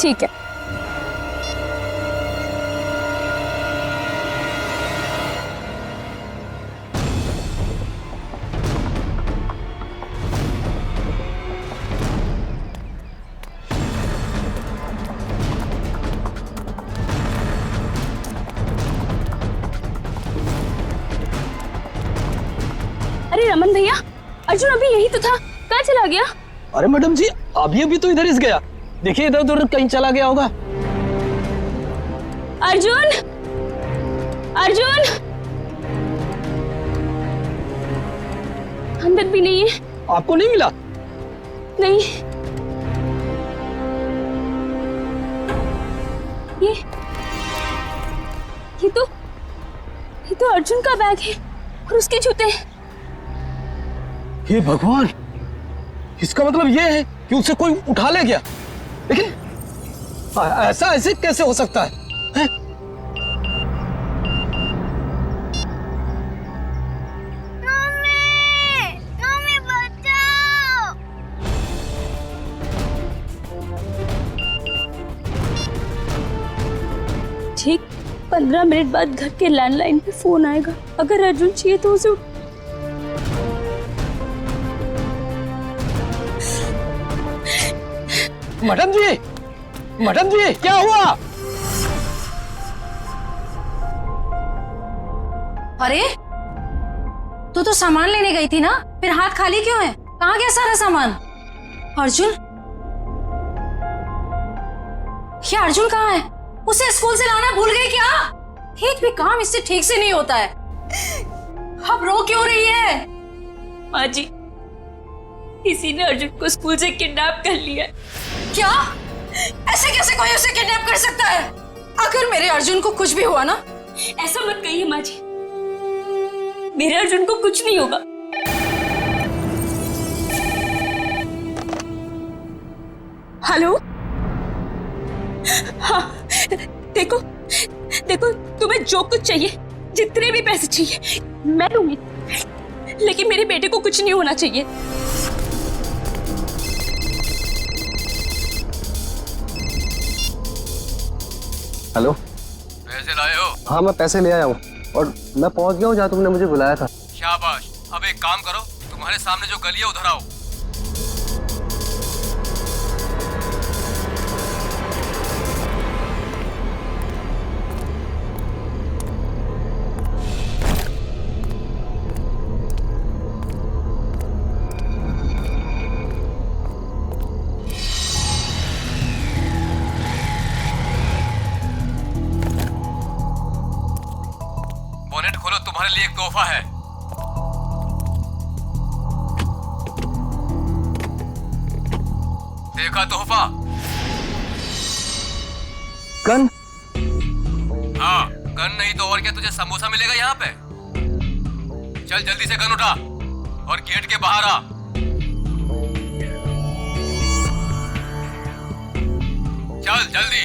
ठीक है। अरे रमन भैया, अर्जुन अभी यही तो था, कहाँ चला गया? अरे मैडम जी, अभी तो इधर ही गया। देखिए इधर उधर कहीं चला गया होगा। अर्जुन, अर्जुन अंदर भी नहीं है। आपको नहीं मिला? नहीं। ये तो अर्जुन का बैग है और उसके जूते। हे भगवान, इसका मतलब ये है कि उसे कोई उठा ले गया। लेकिन ऐसा ऐसे कैसे हो सकता है? हैं? मम्मी बचाओ। ठीक 15 मिनट बाद घर के लैंडलाइन पे फोन आएगा। अगर अर्जुन चाहिए तो उसे मैडम जी क्या हुआ? अरे तू तो सामान लेने गई थी ना, फिर हाथ खाली क्यों है? कहाँ गया सारा सामान? अर्जुन, ये अर्जुन कहाँ है? उसे स्कूल से लाना भूल गई क्या? एक भी काम इससे ठीक से नहीं होता है। अब रो क्यों रही है? माँ जी, किसी ने अर्जुन को स्कूल से किडनैप कर लिया। क्या? ऐसे कैसे कोई उसे किडनैप कर सकता है? अगर मेरे अर्जुन को कुछ भी हुआ ना। ऐसा मत कहिए माँ जी, मेरे अर्जुन को कुछ नहीं होगा। हेलो, हाँ देखो तुम्हें जो कुछ चाहिए, जितने भी पैसे चाहिए मैं दूंगी, लेकिन मेरे बेटे को कुछ नहीं होना चाहिए। हेलो, पैसे लाए हो? हाँ मैं पैसे ले आया हूँ और मैं पहुँच गया हूँ जहाँ तुमने मुझे बुलाया था। शाबाश। अब एक काम करो, तुम्हारे सामने जो गली है उधर आओ। बोनेट खोलो, तुम्हारे लिए एक तोहफा है। देखा तोहफा? गन? हाँ, गन नहीं तो और क्या, तुझे समोसा मिलेगा यहाँ पे। चल जल्दी से गन उठा और गेट के बाहर आ। चल जल्दी।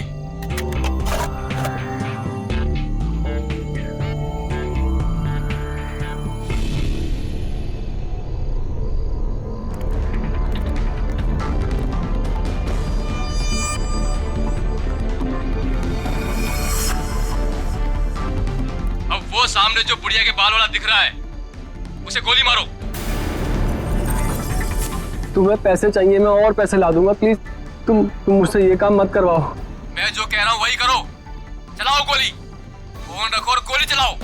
वो सामने जो बुढ़िया के बाल वाला दिख रहा है, उसे गोली मारो। तुम्हें पैसे चाहिए, मैं और पैसे ला दूंगा। प्लीज तुम मुझसे ये काम मत करवाओ। मैं जो कह रहा हूँ वही करो। चलाओ गोली, फोन रखो और गोली चलाओ।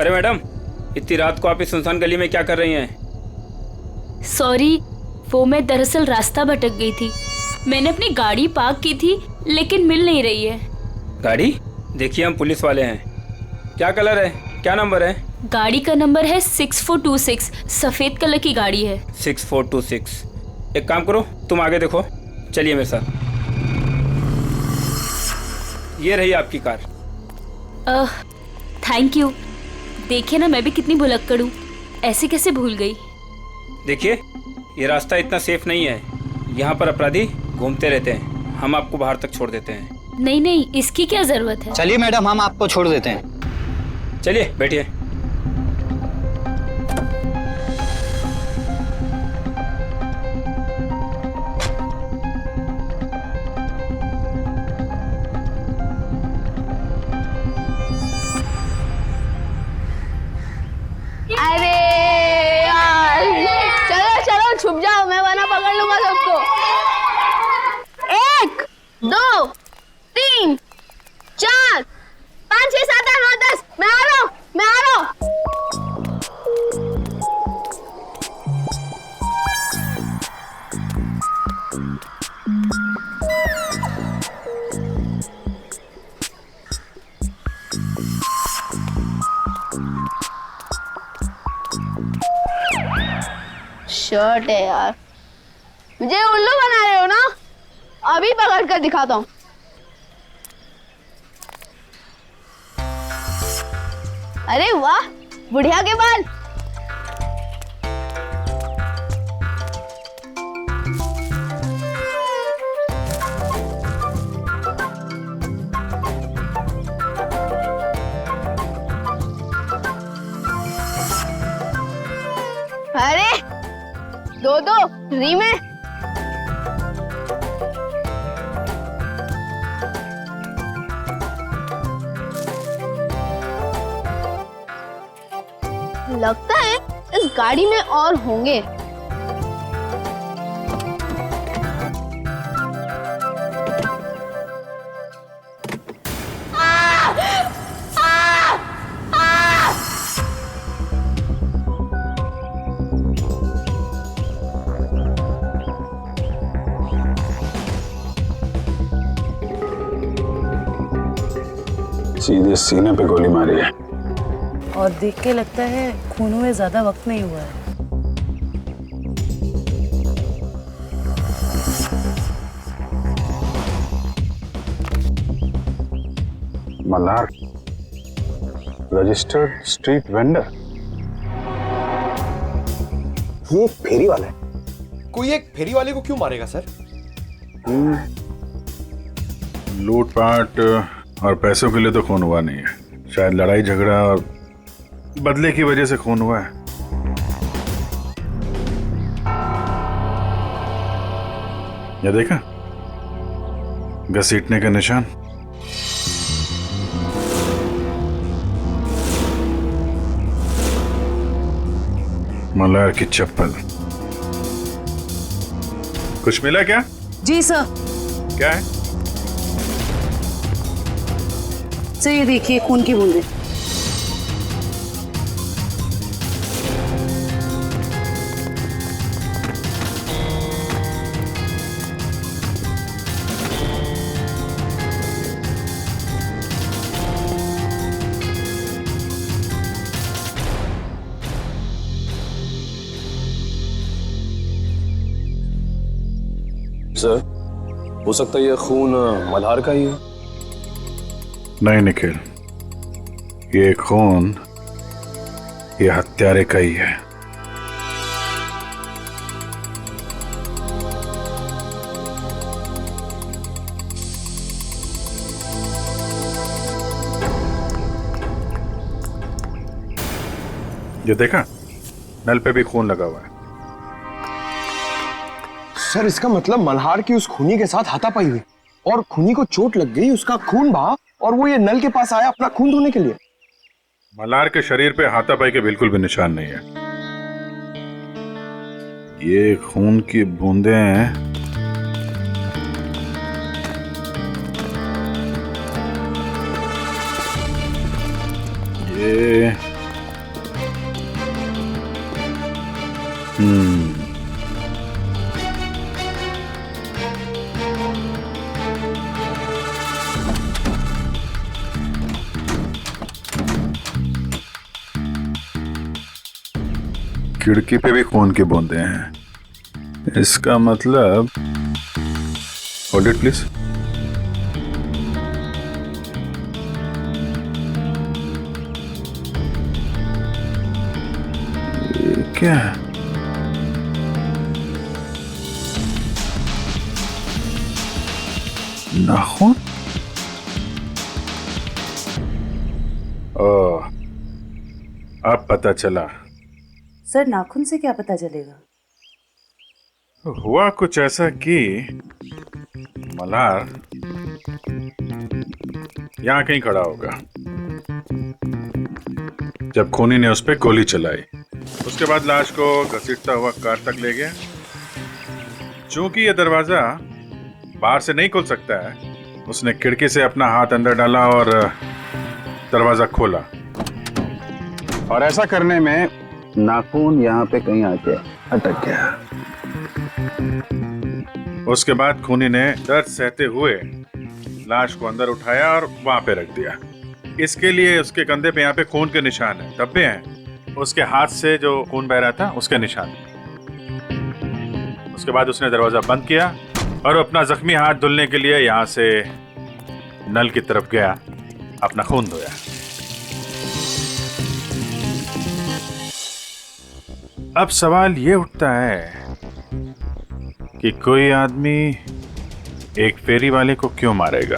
अरे मैडम, इतनी रात को आप इस सुनसान गली में क्या कर रही हैं? सॉरी, वो मैं दरअसल रास्ता भटक गई थी। मैंने अपनी गाड़ी पार्क की थी लेकिन मिल नहीं रही है। गाड़ी? देखिए हम पुलिस वाले हैं। क्या कलर है, क्या नंबर है? गाड़ी का नंबर है 6426, सफेद कलर की गाड़ी है। 6426। एक काम करो, तुम आगे देखो, चलिए मेरे साथ। ये रही आपकी कार। Thank you. देखिए ना, मैं भी कितनी भुलक्कड़ हूँ, ऐसे कैसे भूल गई। देखिए, ये रास्ता इतना सेफ नहीं है, यहाँ पर अपराधी घूमते रहते हैं। हम आपको बाहर तक छोड़ देते हैं। नहीं नहीं, इसकी क्या जरूरत है। चलिए मैडम, हम आपको छोड़ देते हैं। चलिए बैठिए। अरे यार, चलो चलो छुप जाओ, मैं वरना पकड़ लूंगा सबको। 1 2 3 4 5 6 7 8 9 10। मैं आ रहा हूँ, मैं आ रहा हूँ। शर्ट है यार, मुझे उल्लू बना रहे हो ना? अभी पकड़ कर दिखाता हूँ। अरे वाह, बुढ़िया के बाल। अरे दो दो फ्री में। लगता है इस गाड़ी में और होंगे। सीधे सीने पे गोली मारी है। और देख के लगता है खून हुए ज्यादा वक्त नहीं हुआ है। Malhar, registered street vendor. ये एक फेरी वाला है। कोई एक फेरी वाले को क्यों मारेगा सर? लूटपाट और पैसों के लिए तो खून हुआ नहीं है, शायद लड़ाई झगड़ा और बदले की वजह से खून हुआ है। ये देखा, घसीटने का निशान। मल्हार की चप्पल। कुछ मिला क्या? जी सर। क्या है? सर ये देखिए, खून की बूंदें। सर, हो सकता है ये खून मल्हार का ही है। नहीं निखिल, ये खून ये हत्यारे का ही है। ये देखा, नल पे भी खून लगा हुआ है। सर, इसका मतलब मल्हार की उस खूनी के साथ हाथापाई हुई और खूनी को चोट लग गई, उसका खून बहा और वो ये नल के पास आया अपना खून धोने के लिए। मल्हार के शरीर पे हाथापाई के बिल्कुल भी निशान नहीं है। ये खून की बूंदें हैं। ये खिड़की पे भी खून के बूंदे हैं। इसका मतलब होल्ड इट प्लीज। क्या है? नाखून? ओह, अब पता चला। सर नाखून से क्या पता चलेगा? हुआ कुछ ऐसा कि मल्हार यहां कहीं खड़ा होगा जब खूनी ने उस पर गोली चलाई। उसके बाद लाश को घसीटता हुआ कार तक ले गया। चूंकि यह दरवाजा बाहर से नहीं खुल सकता है, उसने खिड़की से अपना हाथ अंदर डाला और दरवाजा खोला। और ऐसा करने में नाखून यहाँ पे कहीं आके अटक गया। उसके बाद खूनी ने दर्द सहते हुए लाश को अंदर उठाया और वहां पे रख दिया। इसके लिए उसके कंधे पे यहाँ पे खून के निशान है, धब्बे हैं। उसके हाथ से जो खून बह रहा था उसके निशान। उसके बाद उसने दरवाजा बंद किया और अपना जख्मी हाथ धुलने के लिए यहाँ से नल की तरफ गया, अपना खून धोया। अब सवाल ये उठता है कि कोई आदमी एक फेरी वाले को क्यों मारेगा?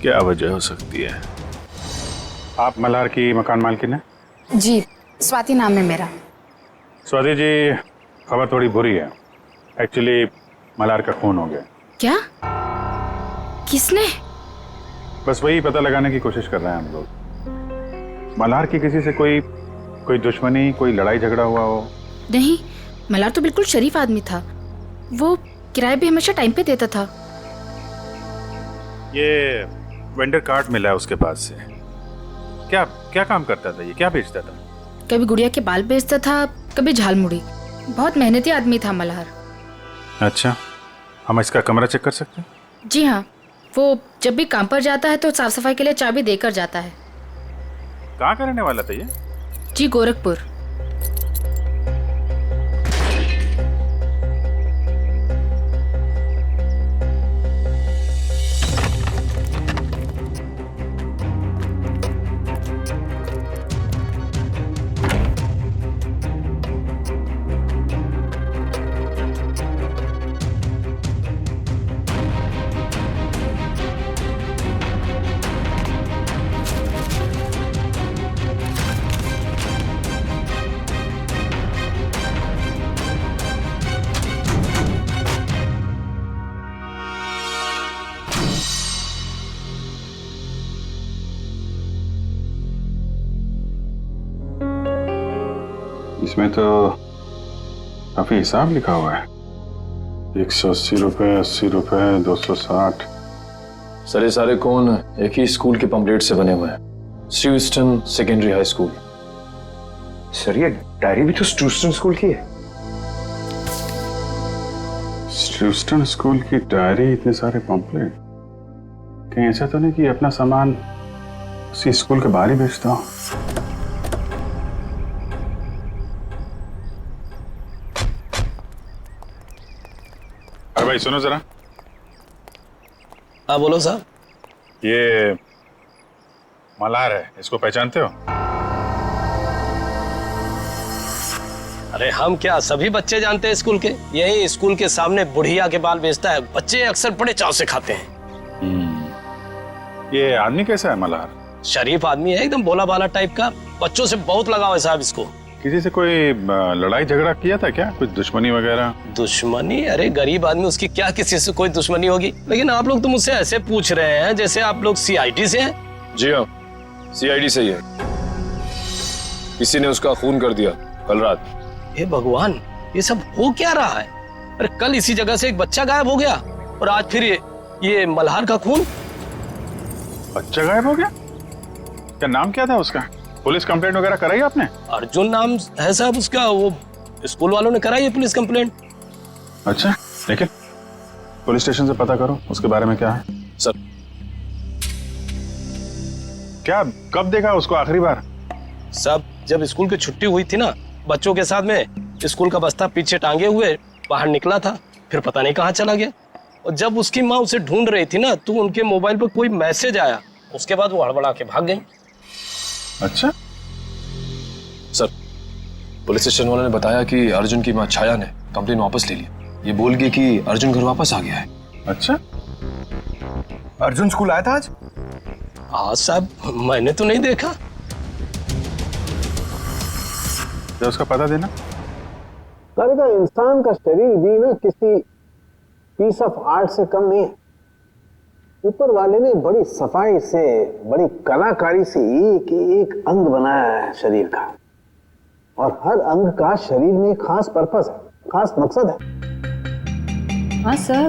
क्या वजह हो सकती है? आप मल्हार की मकान मालकिन है? जी, स्वाति नाम है मेरा। स्वाति जी, खबर थोड़ी बुरी है। एक्चुअली मल्हार का खून हो गया। क्या? किसने? बस वही पता लगाने की कोशिश कर रहे हैं हम लोग। मल्हार की किसी से कोई दुश्मनी, कोई लड़ाई झगड़ा हुआ हो? नहीं, मल्हार तो बिल्कुल शरीफ आदमी था। वो किराए भी हमेशा टाइम पे देता था। ये वेंडर कार्ड मिला है उसके पास से। क्या क्या काम करता था ये? क्या बेचता था? कभी गुड़िया के बाल बेचता था, कभी झालमुड़ी। बहुत मेहनती आदमी था मल्हार। अच्छा, हम इसका कमरा चेक कर सकते हैं? जी हाँ, वो जब भी काम पर जाता है तो साफ सफाई के लिए चाबी देकर जाता है। कहाँ का रहने वाला था ये? जी, गोरखपुर। इसमें तो काफी हिसाब लिखा हुआ है। 180 रुपए, 80 रुपए, 260। सर ये सारे कौन एक ही स्कूल के पंपलेट से बने हुए हैं, स्टूस्टन सेकेंडरी हाई स्कूल। सर ये डायरी भी तो स्टूस्टन स्कूल की है। स्टूस्टन स्कूल की डायरी, इतने सारे पंपलेट। कहीं ऐसा तो नहीं कि अपना सामान उसी स्कूल के बाहर ही बेचता हूँ? अरे भाई सुनो जरा। हाँ बोलो साहब। ये मल्हार है, इसको पहचानते हो? अरे हम क्या, सभी बच्चे जानते हैं स्कूल के। यही स्कूल के सामने बुढ़िया के बाल बेचता है, बच्चे अक्सर बड़े चाव से खाते हैं। ये आदमी कैसा है मल्हार? शरीफ आदमी है, एकदम भोला भाला टाइप का। बच्चों से बहुत लगाव है साहब इसको। किसी से कोई लड़ाई झगड़ा किया था क्या? कुछ दुश्मनी वगैरह? दुश्मनी? अरे गरीब आदमी, उसकी क्या किसी से कोई दुश्मनी होगी। लेकिन आप लोग तो मुझसे ऐसे पूछ रहे हैं जैसे आप लोग सीआईडी से हैं। जी हाँ, सीआईडी से ही है। किसी ने उसका खून कर दिया कल रात। हे भगवान, ये सब हो क्या रहा है? अरे कल इसी जगह से एक बच्चा गायब हो गया और आज फिर ये मल्हार का खून। बच्चा गायब हो गया? क्या नाम क्या था उसका? पुलिस कंप्लेंट वगैरह कराई आपने? अर्जुन नाम है साहब उसका। वो स्कूल वालों ने कराई है पुलिस कंप्लेंट। अच्छा, लेकिन पुलिस स्टेशन से पता करो उसके बारे में क्या है। सर क्या, कब देखा उसको आखिरी बार? सब जब स्कूल की छुट्टी हुई थी ना, बच्चों के साथ में स्कूल का बस्ता पीछे टांगे हुए बाहर निकला था, फिर पता नहीं कहाँ चला गया। और जब उसकी माँ उसे ढूंढ रही थी ना, तो उनके मोबाइल पर कोई मैसेज आया, उसके बाद वो हड़बड़ा के भाग गई। अच्छा सर, पुलिस स्टेशन वालों ने बताया कि अर्जुन की मां छाया ने कंप्लेन वापस ले ली। ये बोल के कि अर्जुन घर वापस आ गया है। अच्छा, अर्जुन स्कूल आया था आज? हाँ साहब, मैंने तो नहीं देखा। तो उसका पता देना। का इंसान का शरीर भी ना किसी पीस ऑफ आर्ट से कम नहीं है। ऊपर वाले ने बड़ी सफाई से, बड़ी कलाकारी से एक एक अंग बनाया है शरीर का, और हर अंग का शरीर में खास पर्पस है, खास मकसद है। हाँ सर,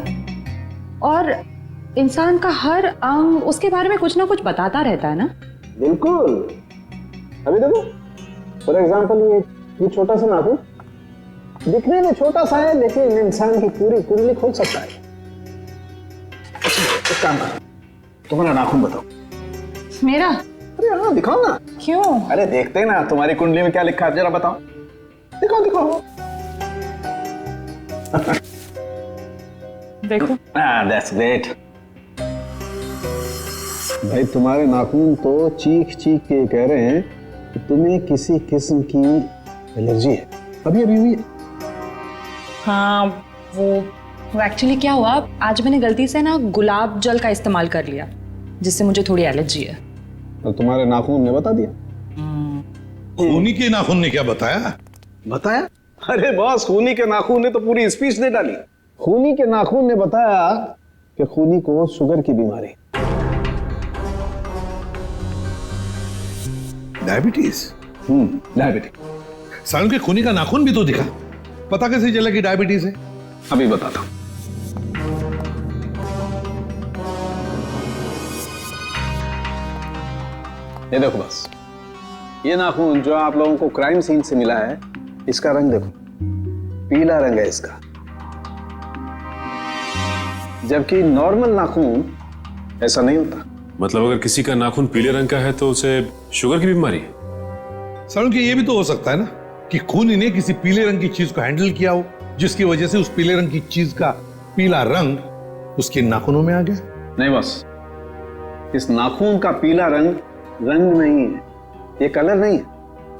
और इंसान का हर अंग उसके बारे में कुछ ना कुछ बताता रहता है ना। बिल्कुल। अभी देखो, फॉर एग्जाम्पल ये छोटा सा नाखून दिखने में छोटा सा है, लेकिन इंसान की पूरी कुंडली खोल सकता है। एक काम करो, तुम्हारा नाखून बताओ। मेरा? अरे हाँ, दिखाओ ना। क्यों? अरे देखते हैं ना तुम्हारी कुंडली में क्या लिखा है, जरा बताओ। दिखाओ दिखाओ। देखो। That's great. भाई तुम्हारे नाखून तो चीख चीख के कह रहे हैं कि तुम्हें किसी किस्म की एलर्जी है। अभी अभी हुई? हाँ, वो एक्चुअली क्या हुआ, आज मैंने गलती से ना गुलाब जल का इस्तेमाल कर लिया, जिससे मुझे थोड़ी एलर्जी है। तो तुम्हारे नाखून ने बता दिया? खूनी के नाखून ने क्या बताया? बताया? अरे बॉस, खूनी के नाखून ने तो पूरी स्पीच दे डाली। खूनी के नाखून ने बताया कि खूनी को शुगर की बीमारी। डायबिटीज? डायबिटीज। सालों के खूनी का नाखून भी तो दिखा, पता कैसे चला कि डायबिटीज है? अभी बताता हूं। ये देखो बस, ये नाखून जो आप लोगों को क्राइम सीन से मिला है, इसका रंग देखो, पीला रंग है इसका। जबकि नॉर्मल नाखून ऐसा नहीं होता। मतलब अगर किसी का नाखून पीले रंग का है तो उसे शुगर की बीमारी है? सालों के ये भी तो हो सकता है ना कि खूनी ने किसी पीले रंग की चीज को हैंडल किया हो, जिसकी वजह से उस पीले रंग की चीज का पीला रंग उसके नाखूनों में आ गया। नहीं बस, इस नाखून का पीला रंग नहीं है, ये कलर नहीं है।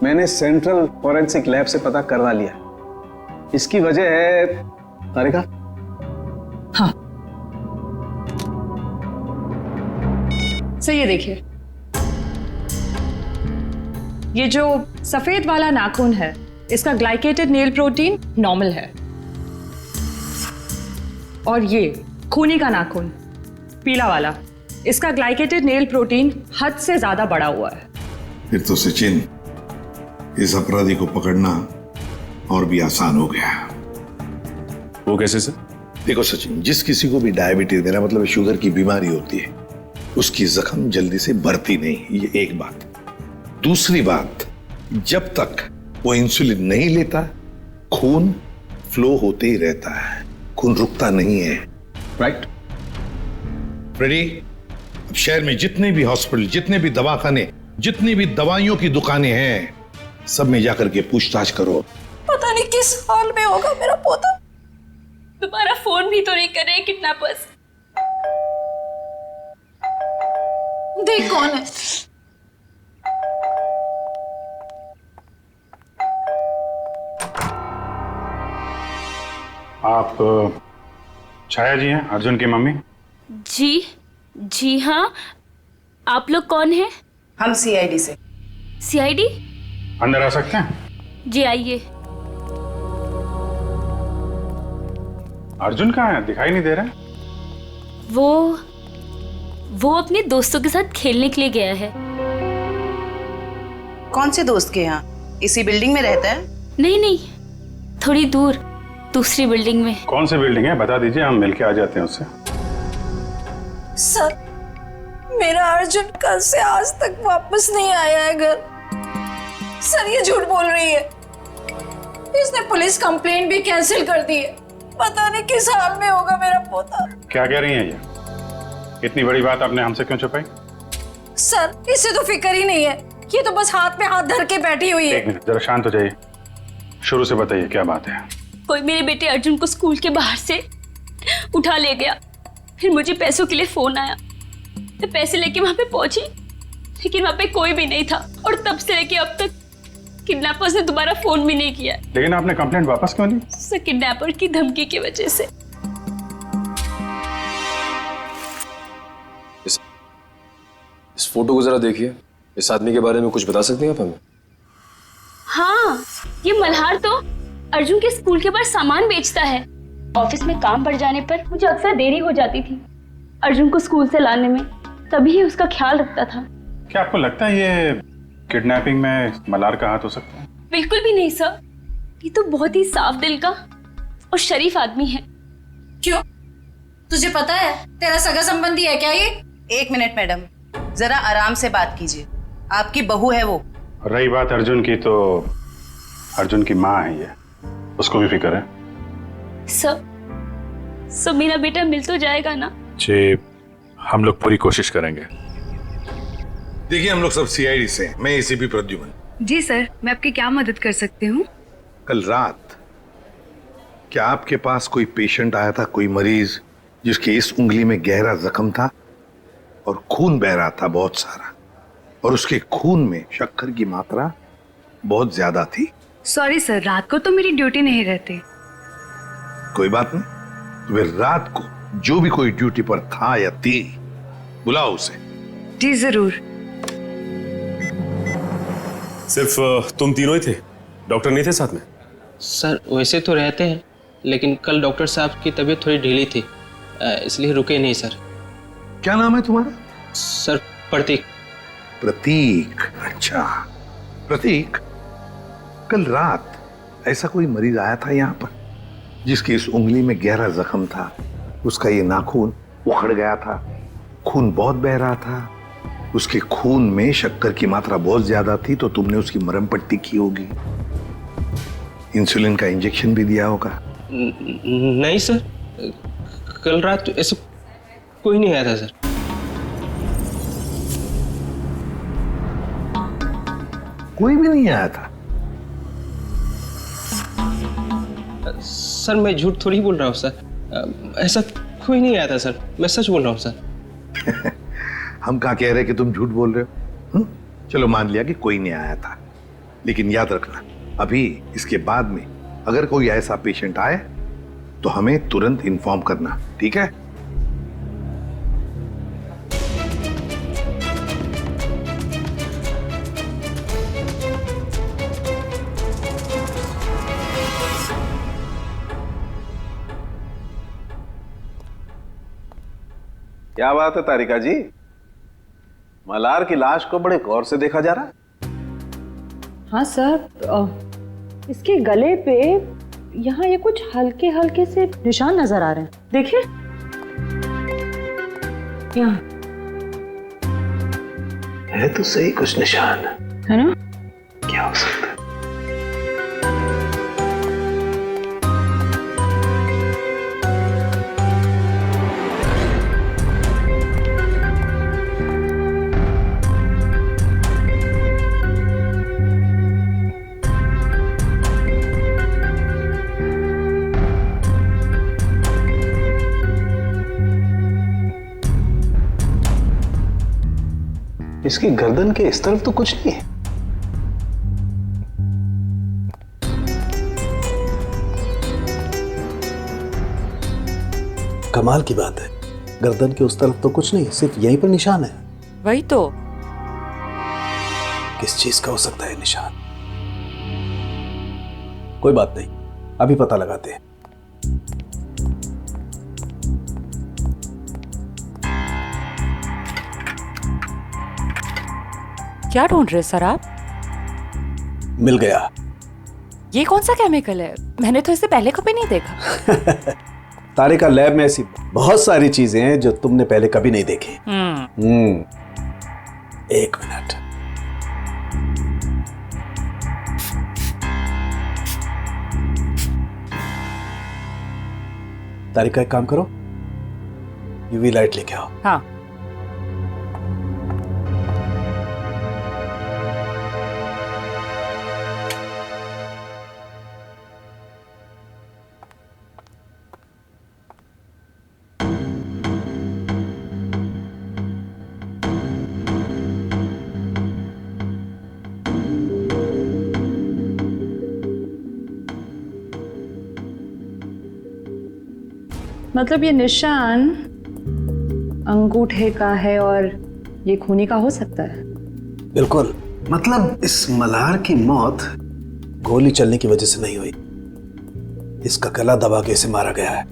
मैंने सेंट्रल फॉरेंसिक लैब से पता करवा लिया। इसकी वजह है तारिका। हाँ, सही है। देखिए, ये जो सफेद वाला नाखून है, इसका ग्लाइकेटेड नेल प्रोटीन नॉर्मल है, और ये खूनी का नाखून पीला वाला, इसका ग्लाइकेटेड नेल प्रोटीन हद से ज्यादा बढ़ा हुआ है। फिर तो सचिन, इस अपराधी को पकड़ना और भी आसान हो गया। वो कैसे सर? देखो सचिन, जिस किसी को भी डायबिटीज, मेरा मतलब शुगर की बीमारी होती है, उसकी जख्म जल्दी से बढ़ती नहीं, ये एक बात। दूसरी बात, जब तक वो इंसुलिन नहीं लेता, खून फ्लो होते ही रहता है, खून रुकता नहीं है। राइट फ्रेडी, अब शहर में जितने भी हॉस्पिटल, जितने भी दवाखाने, जितनी भी दवाइयों की दुकानें हैं, सब में जाकर के पूछताछ करो। पता नहीं किस हाल में होगा मेरा पोता। दोबारा फोन भी तो नहीं कर रहे किडनैपर्स। देख कौन है। आप छाया जी हैं, अर्जुन की मम्मी? जी हाँ। आप लोग कौन हैं? हम सीआईडी से। सीआईडी? अंदर आ सकते हैं? जी आइए। अर्जुन कहाँ है, दिखाई नहीं दे रहा है। वो अपने दोस्तों के साथ खेलने के लिए गया है। कौन से दोस्त के यहाँ? इसी बिल्डिंग में रहता है? नहीं, थोड़ी दूर, दूसरी बिल्डिंग में। कौन सी बिल्डिंग है, बता दीजिए, हम मिलके आ जाते हैं उससे। सर, मेरा अर्जुन कल से आज तक वापस नहीं आया है घर। सर, ये झूठ बोल रही है। इसने पुलिस कंप्लेंट भी कैंसिल कर दी है। पता नहीं किस हाल में होगा मेरा पोता। क्या कह रही हैं ये? इतनी बड़ी बात आपने हमसे क्यों छुपाई? सर, इससे तो फिक्र ही नहीं है, ये तो बस हाथ पे हाथ धर के बैठी हुई है। एक मिनट, जरा शांत हो जाइए। शुरू से बताइए क्या बात है। कोई मेरे बेटे अर्जुन को स्कूल के बाहर से उठा ले गया। फिर मुझे पैसों के लिए फोन आया, तो पैसे लेके वहां पे पहुंची, लेकिन वहां पे कोई भी नहीं था। और तब से लेके अब तक किडनैपर्स ने दोबारा फोन भी नहीं किया। लेकिन आपने कंप्लेंट वापस क्यों ली? सर, किडनैपर की धमकी की वजह से। इस फोटो को जरा देखिए। इस आदमी के बारे में कुछ बता सकते हैं आप हमें? हाँ, ये मल्हार तो अर्जुन के स्कूल के बाहर सामान बेचता है। ऑफिस में काम बढ़ जाने पर मुझे अक्सर देरी हो जाती थी अर्जुन को स्कूल से लाने में, तभी ही उसका ख्याल रखता था। क्या आपको लगता है ये किडनैपिंग में मल्हार का हाथ हो सकता है? बिल्कुल भी नहीं सर, ये तो बहुत ही साफ दिल का और शरीफ आदमी है। क्यों, तुझे पता है तेरा सगा संबंधी है क्या ये? एक मिनट मैडम, जरा आराम से बात कीजिए। आपकी बहू है वो। रही बात अर्जुन की, तो अर्जुन की माँ है ये, उसको भी फिक्र है। सर मेरा बेटा मिल तो जाएगा ना? जी, हम लोग पूरी कोशिश करेंगे। देखिए, हम लोग सब सीआईडी से हैं। मैं एसीपी प्रद्युमन। जी सर, मैं आपकी क्या मदद कर सकती हूँ? कल रात क्या आपके पास कोई पेशेंट आया था, कोई मरीज जिसके इस उंगली में गहरा जख्म था और खून बह रहा था बहुत सारा, और उसके खून में शक्कर की मात्रा बहुत ज्यादा थी? सॉरी सर, रात को तो मेरी ड्यूटी नहीं रहती। कोई बात नहीं, तो फिर रात को जो भी कोई ड्यूटी पर था या थी, बुलाओ उसे। जी जरूर। सिर्फ तुम तीनों ही थे? डॉक्टर नहीं थे साथ में? सर वैसे तो रहते हैं, लेकिन कल डॉक्टर साहब की तबीयत थोड़ी ढीली थी, इसलिए रुके नहीं सर। क्या नाम है तुम्हारा? सर प्रतीक। प्रतीक, अच्छा प्रतीक, कल रात ऐसा कोई मरीज आया था यहाँ पर जिसकी इस उंगली में गहरा जख्म था, उसका ये नाखून उखड़ गया था, खून बहुत बह रहा था, उसके खून में शक्कर की मात्रा बहुत ज्यादा थी, तो तुमने उसकी मरहम पट्टी की होगी, इंसुलिन का इंजेक्शन भी दिया होगा। नहीं सर, कल रात तो ऐसा कोई नहीं आया था सर। कोई भी नहीं आया था? सर मैं झूठ थोड़ी बोल रहा हूँ सर, ऐसा कोई नहीं आया था सर, मैं सच बोल रहा हूँ सर। हम कहाँ कह रहे कि तुम झूठ बोल रहे हो? चलो मान लिया कि कोई नहीं आया था, लेकिन याद रखना, अभी इसके बाद में अगर कोई ऐसा पेशेंट आए तो हमें तुरंत इन्फॉर्म करना, ठीक है? क्या बात है तारिका जी, मल्हार की लाश को बड़े गौर से देखा जा रहा है। हाँ सर, इसके गले पे यहाँ ये कुछ हल्के हल्के से निशान नजर आ रहे हैं, देखिए यहाँ है तो सही कुछ निशान, है ना? क्या हो सकता है? इसकी गर्दन के इस तरफ तो कुछ नहीं है। कमाल की बात है, गर्दन के उस तरफ तो कुछ नहीं, सिर्फ यहीं पर निशान है। वही तो। किस चीज का हो सकता है निशान? कोई बात नहीं, अभी पता लगाते हैं। क्या ढूंढ रहे सर आप? मिल गया। ये कौन सा केमिकल है? मैंने तो इसे पहले कभी नहीं देखा। तारिका, लैब में ऐसी बहुत सारी चीजें हैं जो तुमने पहले कभी नहीं देखी। एक मिनट। तारिका एक काम करो, यूवी लाइट लेके आओ। हाँ। मतलब ये निशान अंगूठे का है और ये खूनी का हो सकता है? बिल्कुल। मतलब इस मल्हार की मौत गोली चलने की वजह से नहीं हुई, इसका गला दबा के इसे मारा गया है।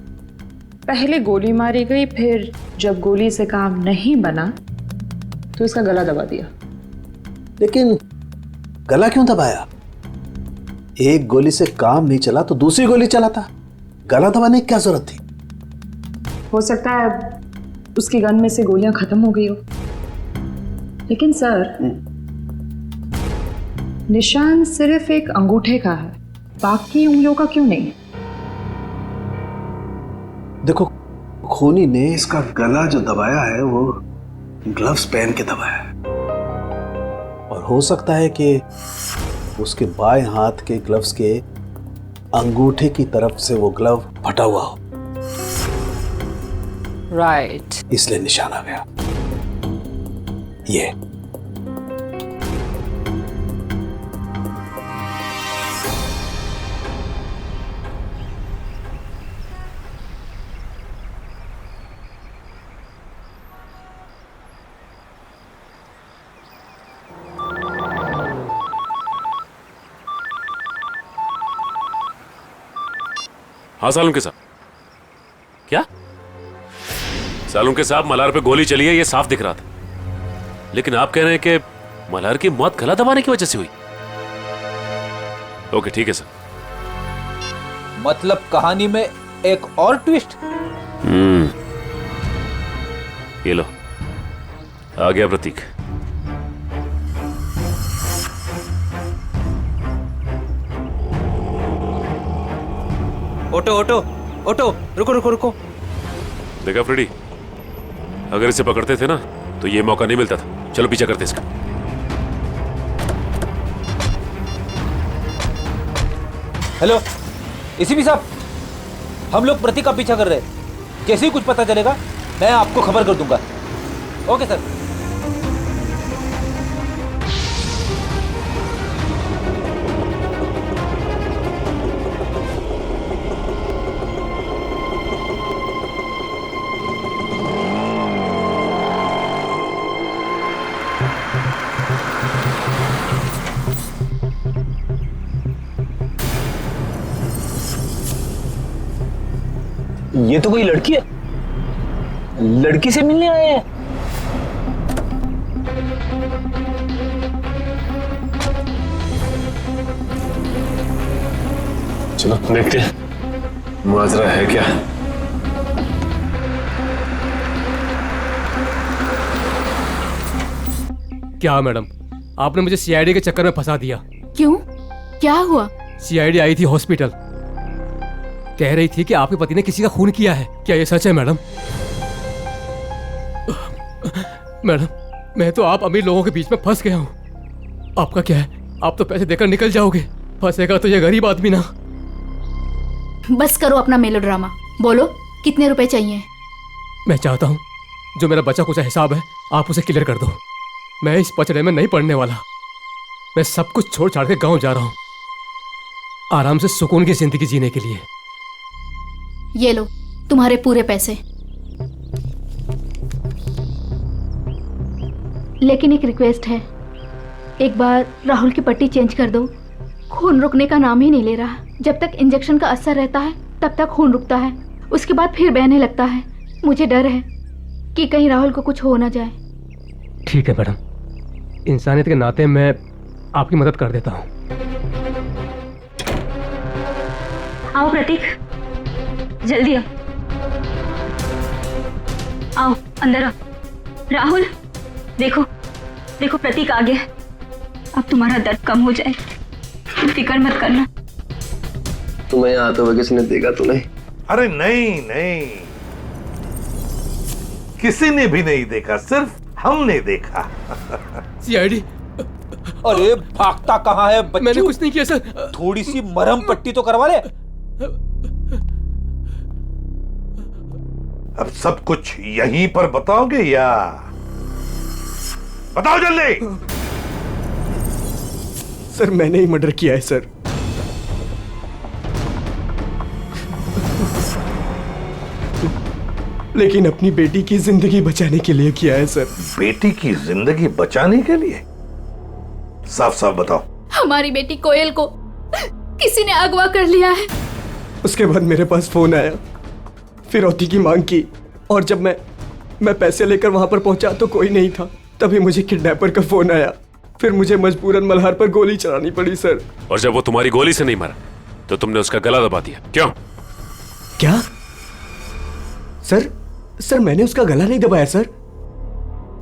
पहले गोली मारी गई, फिर जब गोली से काम नहीं बना तो इसका गला दबा दिया। लेकिन गला क्यों दबाया? एक गोली से काम नहीं चला तो दूसरी गोली चलाता, गला दबाने की क्या जरूरत थी? हो सकता है उसकी गन में से गोलियां खत्म हो गई हो। लेकिन सर, निशान सिर्फ एक अंगूठे का है, बाकी उंगलियों का क्यों नहीं? देखो, खूनी ने इसका गला जो दबाया है वो ग्लव्स पहन के दबाया है, और हो सकता है कि उसके बाएं हाथ के ग्लव्स के अंगूठे की तरफ से वो ग्लव फटा हुआ हो। राइट। इसलिए निशान आ गया। ये हाँ सालुम के साहब। क्या? सालुम के साहब, मल्हार पे गोली चली है, ये साफ दिख रहा था, लेकिन आप कह रहे हैं कि मल्हार की मौत गला दबाने की वजह से हुई। ओके, ठीक है सर। मतलब कहानी में एक और ट्विस्ट। ये लो, आ गया प्रतीक। ओटो ओटो ओटो, रुको रुको रुको। देखा फ्रेडी, अगर इसे पकड़ते थे ना तो ये मौका नहीं मिलता था। चलो पीछा करते इसका। हेलो एसीपी साहब, हम लोग प्रतीक का पीछा कर रहे हैं। जैसे ही कुछ पता चलेगा मैं आपको खबर कर दूंगा। Okay sir. ये तो कोई लड़की है, लड़की से मिलने आए हैं। चलो देखते हैं मुआजरा है क्या। क्या मैडम, आपने मुझे सीआईडी के चक्कर में फंसा दिया। क्यों? क्या हुआ? सीआईडी आई थी हॉस्पिटल, कह रही थी कि आपके पति ने किसी का खून किया है। क्या ये सच है मैडम? मैडम, मैं तो आप अमीर लोगों के बीच में फंस गया हूँ। आपका क्या है, आप तो पैसे देकर निकल जाओगे, फंसेगा तो ये गरीब आदमी ना। बस करो अपना मेलोड्रामा, बोलो कितने रुपए चाहिए? मैं चाहता हूँ जो मेरा बचा कुचा हिसाब है आप उसे क्लियर कर दो। मैं इस पचड़े में नहीं पड़ने वाला। मैं सब कुछ छोड़ छाड़ के गाँव जा रहा हूँ, आराम से सुकून की जिंदगी जीने के लिए। ये लो तुम्हारे पूरे पैसे। लेकिन एक रिक्वेस्ट है, एक बार राहुल की पट्टी चेंज कर दो। खून रुकने का नाम ही नहीं ले रहा। जब तक इंजेक्शन का असर रहता है तब तक खून रुकता है, उसके बाद फिर बहने लगता है। मुझे डर है कि कहीं राहुल को कुछ हो ना जाए। ठीक है मैडम, इंसानियत के नाते मैं आपकी मदद कर देता हूँ। आओ प्रतीक, जल्दी आओ, आओ अंदर आओ। राहुल, देखो देखो प्रतीक आ गया। अब तुम्हारा दर्द कम हो जाए, फिक्र मत करना। तुम्हें यहाँ आते हुए किसी ने देखा तो नहीं? अरे नहीं नहीं, किसी ने भी नहीं देखा, सिर्फ हमने देखा। सीआईडी। अरे भागता कहाँ है बच्चू? मैंने कुछ नहीं किया सर। थोड़ी सी मरहम पट्टी तो करवा ले। अब सब कुछ यहीं पर बताओगे या बताओ जल्दी। सर मैंने ही मर्डर किया है सर। लेकिन अपनी बेटी की जिंदगी बचाने के लिए किया है सर। बेटी की जिंदगी बचाने के लिए? साफ साफ बताओ। हमारी बेटी कोयल को किसी ने अगवा कर लिया है। उसके बाद मेरे पास फोन आया, फिरौती की मांग की, और जब मैं पैसे लेकर वहां पर पहुंचा तो कोई नहीं था। तभी मुझे किडनैपर का फोन आया, फिर मुझे मजबूरन मल्हार पर गोली चलानी पड़ी सर। और जब वो तुम्हारी गोली से नहीं मरा तो तुमने उसका गला दबा दिया, क्यों? क्या सर मैंने उसका गला नहीं दबाया सर।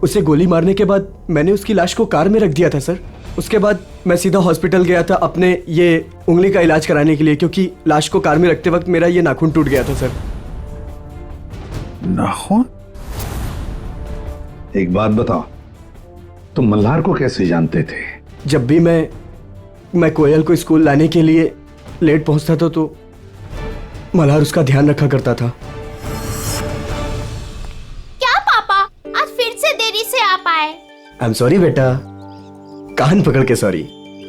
उसे गोली मारने के बाद मैंने उसकी लाश को कार में रख दिया था सर। उसके बाद मैं सीधा हॉस्पिटल गया था अपने ये उंगली का इलाज कराने के लिए, क्योंकि लाश को कार में रखते वक्त मेरा ये नाखून टूट गया था सर। नाखून? एक बात बताओ, तुम मल्हार को कैसे जानते थे? जब भी मैं कोयल को स्कूल लाने के लिए लेट पहुंचता था तो मल्हार उसका ध्यान रखा करता था। क्या पापा, आज फिर से देरी से आ पाए? आई एम सॉरी बेटा, कान पकड़ के सॉरी।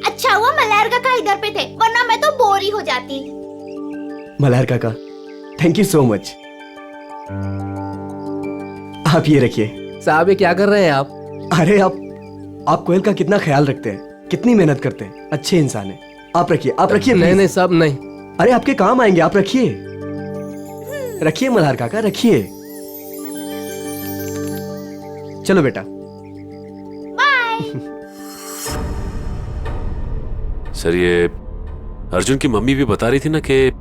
अच्छा हुआ मल्हार काका इधर पे थे, वरना मैं तो बोर ही हो जाती। मल्हार काका, थैंक यू सो मच। आप ये रखिए। साहब ये क्या कर रहे हैं आप? अरे आप कोयल का कितना ख्याल रखते हैं, कितनी मेहनत करते हैं, अच्छे इंसान हैं। आप रखिए। नहीं साहब नहीं। अरे आपके काम आएंगे, आप रखिए मल्हार काका, रखिए। चलो बेटा। सर ये अर्जुन की मम्मी भी बता रही थी ना कि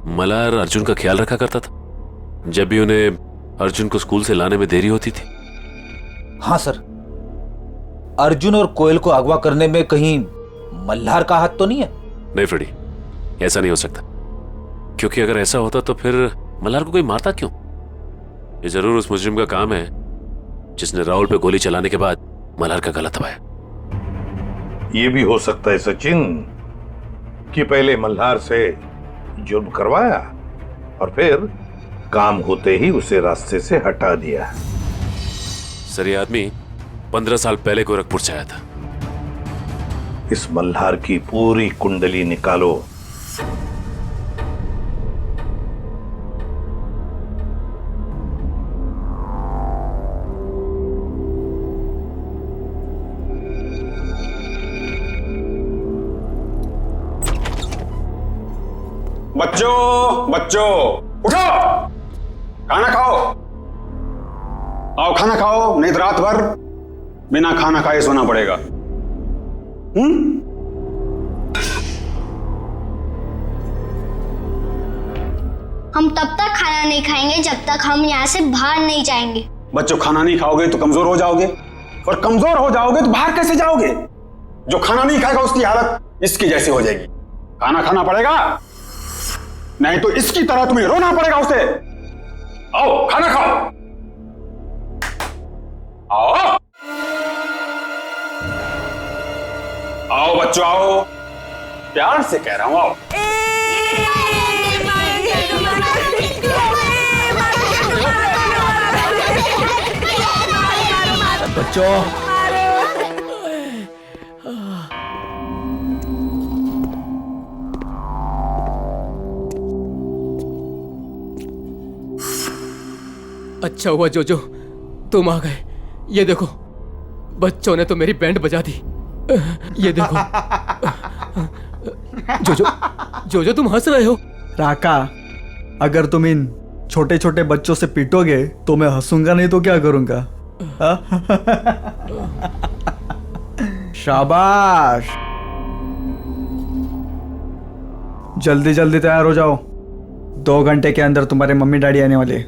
मल्हार अर्जुन का ख्याल रखा करता था जब भी उन्हें अर्जुन को स्कूल से लाने में देरी होती थी। हाँ सर, अर्जुन और कोयल को अगवा करने में कहीं मल्हार का हाथ तो नहीं है? नहीं फ्रेडी, ऐसा नहीं हो सकता, क्योंकि अगर ऐसा होता तो फिर मल्हार को कोई मारता क्यों? ये जरूर उस मुजरिम का काम है जिसने राहुल पे गोली चलाने के बाद मल्हार का गला दबाया। ये भी हो सकता है सचिन कि पहले मल्हार से जुर्म करवाया और फिर काम होते ही उसे रास्ते से हटा दिया। सर ये आदमी 15 साल पहले गोरखपुर से आया था। इस मल्हार की पूरी कुंडली निकालो। बच्चों उठो, खाना खाओ। आओ खाना खाओ, नहीं तो रात भर बिना खाना खाए सोना पड़ेगा। हम तब तक खाना नहीं खाएंगे जब तक हम यहाँ से बाहर नहीं जाएंगे। बच्चों खाना नहीं खाओगे तो कमजोर हो जाओगे, और कमजोर हो जाओगे तो बाहर कैसे जाओगे? जो खाना नहीं खाएगा उसकी हालत इसकी जैसी हो जाएगी। खाना खाना पड़ेगा, नहीं तो इसकी तरह तुम्हें रोना पड़ेगा उसे। आओ खाना खाओ। आओ आओ बच्चों आओ, प्यार से कह रहा हूं आओ। बच्चों अच्छा हुआ जोजो तुम आ गए। ये देखो बच्चों ने तो मेरी बैंड बजा दी। ये देखो। जोजो तुम हंस रहे हो। राका, अगर तुम इन छोटे छोटे बच्चों से पीटोगे तो मैं हंसूंगा, नहीं तो क्या करूंगा? शाबाश, जल्दी जल्दी तैयार हो जाओ, 2 घंटे के अंदर तुम्हारे मम्मी डैडी आने वाले।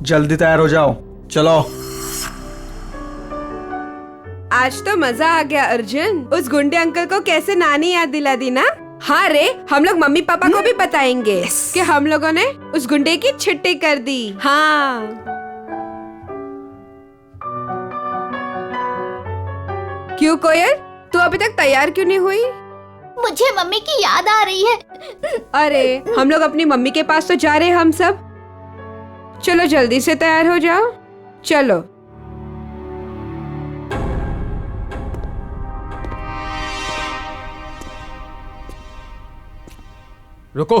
जल्दी तैयार हो जाओ, चलो। आज तो मजा आ गया अर्जुन। उस गुंडे अंकल को कैसे नानी याद दिला दी ना? हाँ रे, हम लोग मम्मी पापा को भी बताएंगे कि हम लोगों ने उस गुंडे की छुट्टी कर दी। हाँ। क्यों कोयल, तू अभी तक तैयार क्यों नहीं हुई? मुझे मम्मी की याद आ रही है। अरे हम लोग अपनी मम्मी के पास तो जा रहे हैं हम सब। चलो जल्दी से तैयार हो जाओ, चलो। रुको,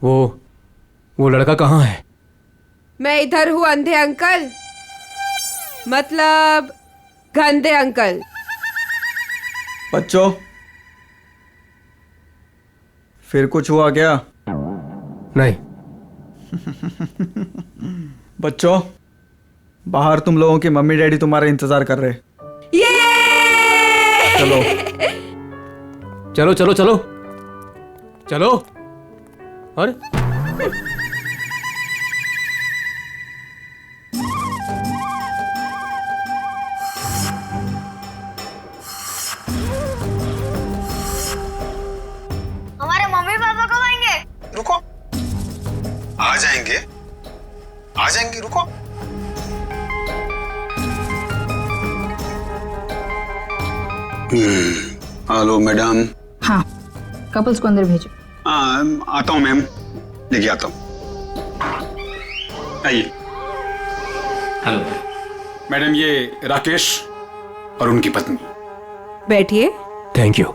वो लड़का कहाँ है? मैं इधर हूँ अंधे अंकल, मतलब गंदे अंकल। बच्चों, फिर कुछ हुआ क्या? नहीं। बच्चों, बाहर तुम लोगों के मम्मी डैडी तुम्हारा इंतजार कर रहे। चलो चलो चलो चलो चलो। अरे हमारे मम्मी पापा कब आएंगे? रुको, आ जाएंगे, आ जाएंगे, रुको। Hello madam. हाँ, कपल्स को अंदर भेजो। आता हूँ मैम, लेके आता हूँ। आइए। हेलो मैडम, ये राकेश और उनकी पत्नी। बैठिए। Thank you.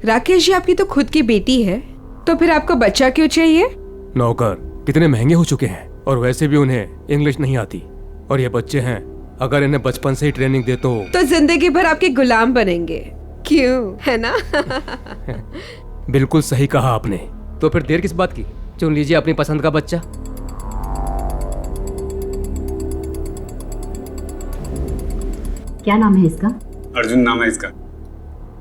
राकेश जी, आपकी तो खुद की बेटी है, तो फिर आपको बच्चा क्यों चाहिए? नौकर कितने महंगे हो चुके हैं, और वैसे भी उन्हें इंग्लिश नहीं आती, और ये बच्चे हैं, अगर इन्हें बचपन से ही ट्रेनिंग दे तो जिंदगी भर आपके गुलाम बनेंगे, क्यों, है ना? बिल्कुल सही कहा आपने। तो फिर देर किस बात की, चुन लीजिए अपनी पसंद का बच्चा। क्या नाम है इसका? अर्जुन नाम है इसका।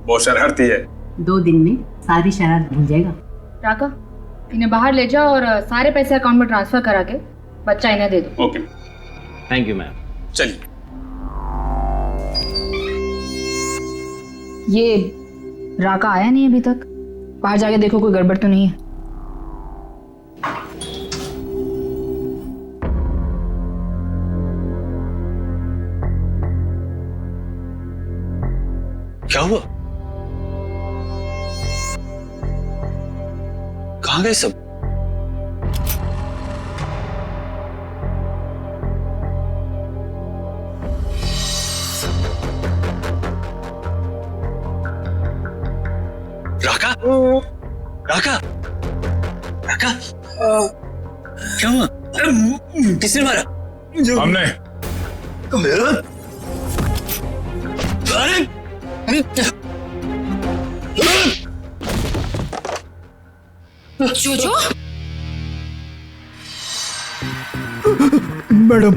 बहुत शरारती है। 2 दिन में सारी शरारत भूल जाएगा। राका, इन्हें बाहर ले जाओ और सारे पैसे अकाउंट में ट्रांसफर करा के बच्चा इन्हें दे दो। Okay, thank you ma'am. चलिए। ये राका आया नहीं अभी तक, बाहर जाके देखो कोई गड़बड़ तो नहीं है। क्या हुआ? कहाँ गए सब? राका? राका? राका? क्या हुआ? किसने मारा? हमने। अरे! जोजो? मैडम,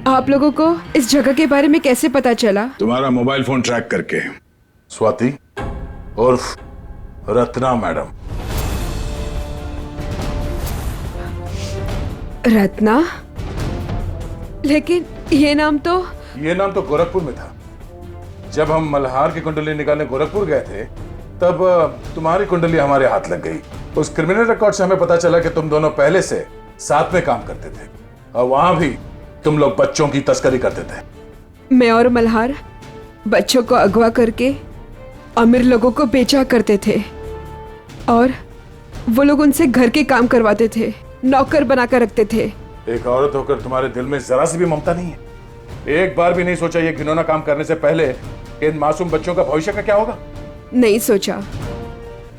आप लोगों को इस जगह के बारे में कैसे पता चला? तुम्हारा मोबाइल फोन ट्रैक करके। स्वाति उर्फ रत्ना मैडम। रत्ना? लेकिन ये नाम तो गोरखपुर में था। जब हम मल्हार की कुंडली निकालने गोरखपुर गए थे, तब तुम्हारी कुंडली हमारे हाथ लग गई। उस क्रिमिनल रिकॉर्ड से हमें पता चला कि तुम दोनों पहले से साथ में काम करते थे, और वहां भी तुम लोग बच्चों की तस्करी करते थे। मैं और मल्हार बच्चों को अगवा करके अमीर लोगों को बेचा करते थे, और वो लोग उनसे घर के काम करवाते थे, नौकर बनाकर रखते थे। एक औरत होकर तुम्हारे दिल में जरा सी भी ममता नहीं है? एक बार भी नहीं सोचा ये घिनौना काम करने से पहले इन मासूम बच्चों का भविष्य का क्या होगा? नहीं सोचा,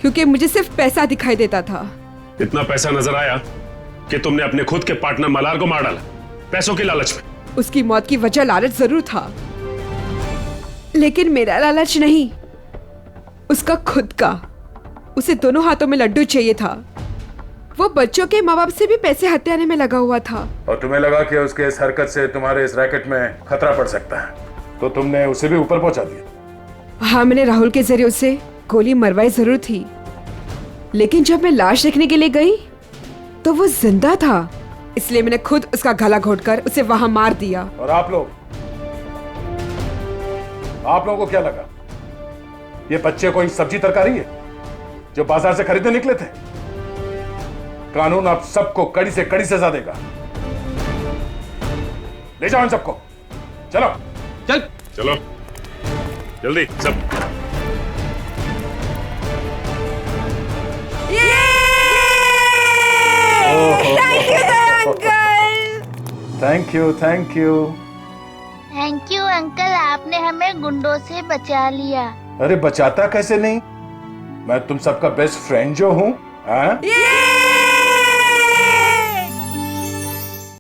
क्योंकि मुझे सिर्फ पैसा दिखाई देता था। इतना पैसा नजर आया कि तुमने अपने खुद के पार्टनर मल्हार को मार डाला, पैसों की लालच में। उसकी मौत की वजह लालच जरूर था, लेकिन मेरा लालच नहीं, उसका खुद का। उसे दोनों हाथों में लड्डू चाहिए था। वो बच्चों के माँ बाप से भी पैसे हथियाने में लगा हुआ था। और तुम्हें लगा कि उसके इस हरकत से तुम्हारे इस रैकेट में खतरा पड़ सकता है, तो तुमने उसे भी ऊपर पहुंचा दिया। हाँ, मैंने राहुल के जरिए उसे गोली मरवाई जरूर थी, लेकिन जब मैं लाश देखने के लिए गई तो वो जिंदा था। इसलिए मैंने खुद उसका गला घोटकर उसे वहां मार दिया। और आप लोगों को क्या लगा ये बच्चे कोई सब्जी तरकारी है जो बाजार से खरीदने निकले थे? कानून आप सबको कड़ी से कड़ी सजा देगा। ले जाओ इन सबको, चलो चलो जल्दी सब। Thank you thank you uncle, आपने हमें गुंडों से बचा लिया। अरे बचाता कैसे नहीं, मैं तुम सबका बेस्ट फ्रेंड जो हूँ।